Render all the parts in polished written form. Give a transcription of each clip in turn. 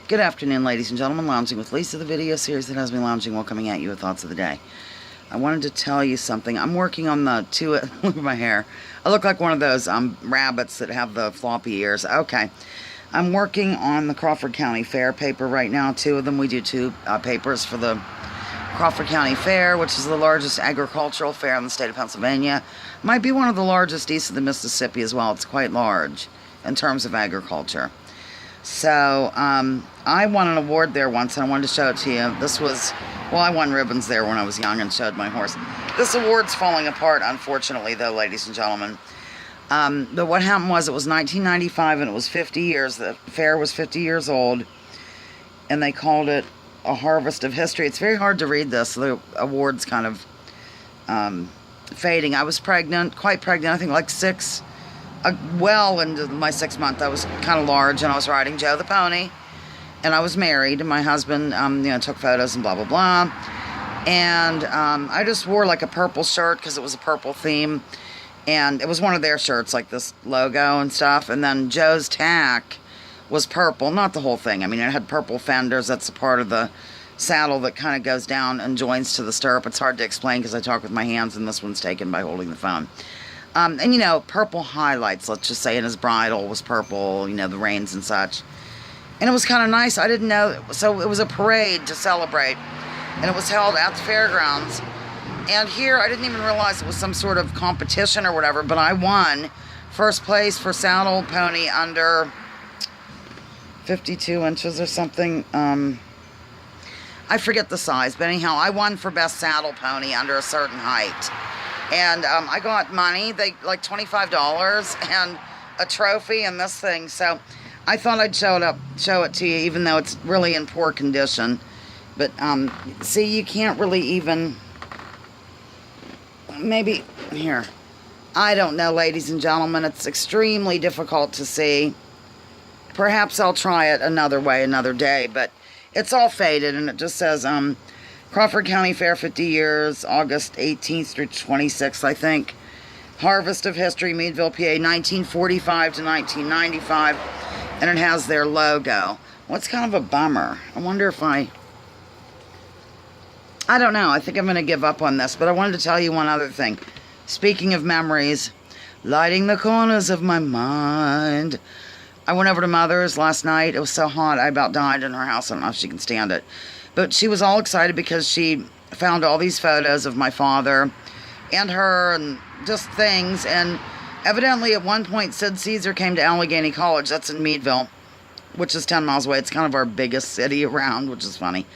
Good afternoon, ladies and gentlemen. Lounging with Lisa, the video series that has me lounging while coming at you with thoughts of the day. I wanted to tell you something. I'm working on the look at my hair. I look like one of those rabbits that have the floppy ears. Okay. I'm working on the Crawford County Fair paper right now. Two of them. We do two papers for the Crawford County Fair, which is the largest agricultural fair in the state of Pennsylvania. Might be one of the largest east of the Mississippi as well. It's quite large in terms of agriculture. So, I won an award there once, and I wanted to show it to you. This was, well, I won ribbons there when I was young and showed my horse. This award's falling apart, unfortunately, though, ladies and gentlemen. But what happened was, it was 1995, and it was 50 years. The fair was 50 years old, and they called it a harvest of history. It's very hard to read this. So the award's kind of fading. I was pregnant, quite pregnant, I think like well into my 6th month. I was kind of large, and I was riding Joe the pony, and I was married, and my husband, took photos and blah, blah, blah, and I just wore like a purple shirt because it was a purple theme, and it was one of their shirts, like this logo and stuff, and then Joe's tack was purple, not the whole thing. I mean, it had purple fenders. That's a part of the saddle that kind of goes down and joins to the stirrup. It's hard to explain because I talk with my hands, and this one's taken by holding the phone. And purple highlights, let's just say, and his bridle was purple, the reins and such. And it was kind of nice. I didn't know, so it was a parade to celebrate, and it was held at the fairgrounds. And here, I didn't even realize it was some sort of competition or whatever, but I won first place for saddle pony under 52 inches or something. I forget the size, but anyhow, I won for best saddle pony under a certain height. And I got money, like $25, and a trophy and this thing. So I thought I'd show it to you, even though it's really in poor condition. But see, you can't really even, maybe here. I don't know, ladies and gentlemen. It's extremely difficult to see. Perhaps I'll try it another way, another day. But it's all faded, and it just says Crawford County Fair, 50 years, August 18th through 26th, I think. Harvest of History, Meadville, PA, 1945 to 1995. And it has their logo. What's kind of a bummer. I wonder if I don't know. I think I'm going to give up on this. But I wanted to tell you one other thing. Speaking of memories, lighting the corners of my mind. I went over to Mother's last night. It was so hot. I about died in her house. I don't know if she can stand it. But she was all excited because she found all these photos of my father and her and just things. And evidently at one point, Sid Caesar came to Allegheny College. That's in Meadville, which is 10 miles away. It's kind of our biggest city around, which is funny.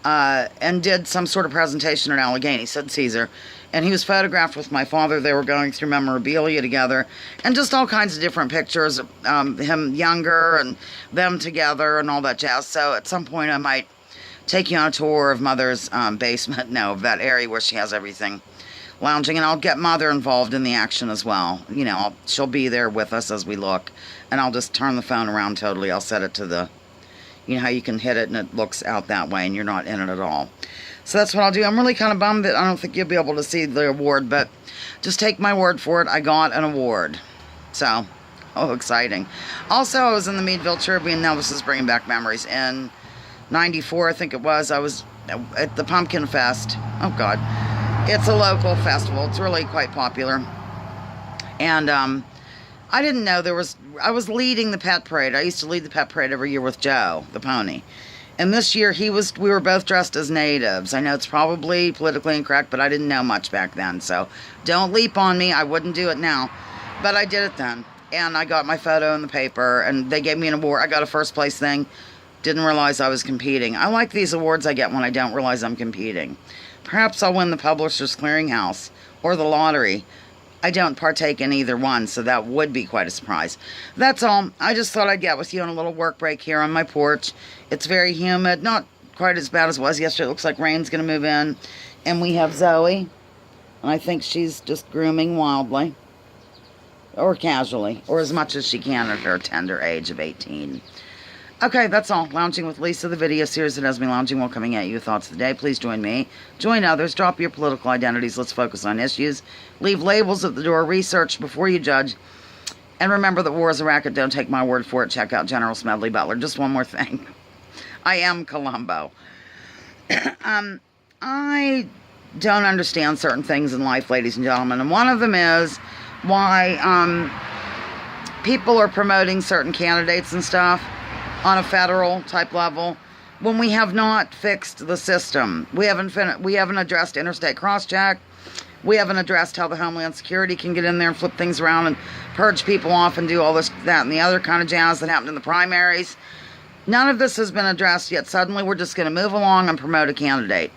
And did some sort of presentation at Allegheny, Sid Caesar. And he was photographed with my father. They were going through memorabilia together. And just all kinds of different pictures of him younger and them together and all that jazz. So at some point I might take you on a tour of Mother's basement, of that area where she has everything lounging, and I'll get Mother involved in the action as well. She'll be there with us as we look, and I'll just turn the phone around totally. I'll set it to the, how you can hit it and it looks out that way and you're not in it at all. So that's what I'll do. I'm really kind of bummed that I don't think you'll be able to see the award, but just take my word for it. I got an award. So, exciting. Also, I was in the Meadville Tribune. Now this is bringing back memories. In 94, I think it was, I was at the Pumpkin Fest. Oh God, it's a local festival. It's really quite popular. And I didn't know I was leading the pet parade. I used to lead the pet parade every year with Joe the pony, and this year we were both dressed as natives. I know it's probably politically incorrect, but I didn't know much back then, so don't leap on me. I wouldn't do it now, but I did it then, and I got my photo in the paper, and they gave me an award. I got a first place thing. Didn't realize I was competing. I like these awards I get when I don't realize I'm competing. Perhaps I'll win the Publishers Clearinghouse or the lottery. I don't partake in either one, so that would be quite a surprise. That's all. I just thought I'd get with you on a little work break here on my porch. It's very humid. Not quite as bad as it was yesterday. It looks like rain's going to move in. And we have Zoe. And I think she's just grooming wildly. Or casually. Or as much as she can at her tender age of 18. Okay, that's all. Lounging with Lisa, the video series that has me lounging while coming at you with thoughts of the day. Please join me. Join others. Drop your political identities. Let's focus on issues. Leave labels at the door. Research before you judge. And remember that war is a racket. Don't take my word for it. Check out General Smedley Butler. Just one more thing. I am Columbo. I don't understand certain things in life, ladies and gentlemen, and one of them is why people are promoting certain candidates and stuff on a federal type level when we have not fixed the system. We haven't addressed interstate cross-check. We haven't addressed how the Homeland Security can get in there and flip things around and purge people off and do all this, that, and the other kind of jazz that happened in the primaries. None of this has been addressed yet. Suddenly we're just going to move along and promote a candidate.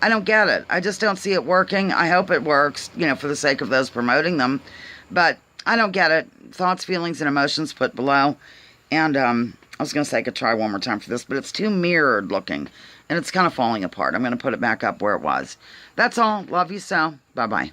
I don't get it. I just don't see it working. I hope it works, for the sake of those promoting them. But I don't get it. Thoughts, feelings, and emotions put below. And I was going to say I could try one more time for this, but it's too mirrored looking. And it's kind of falling apart. I'm going to put it back up where it was. That's all. Love you so. Bye-bye.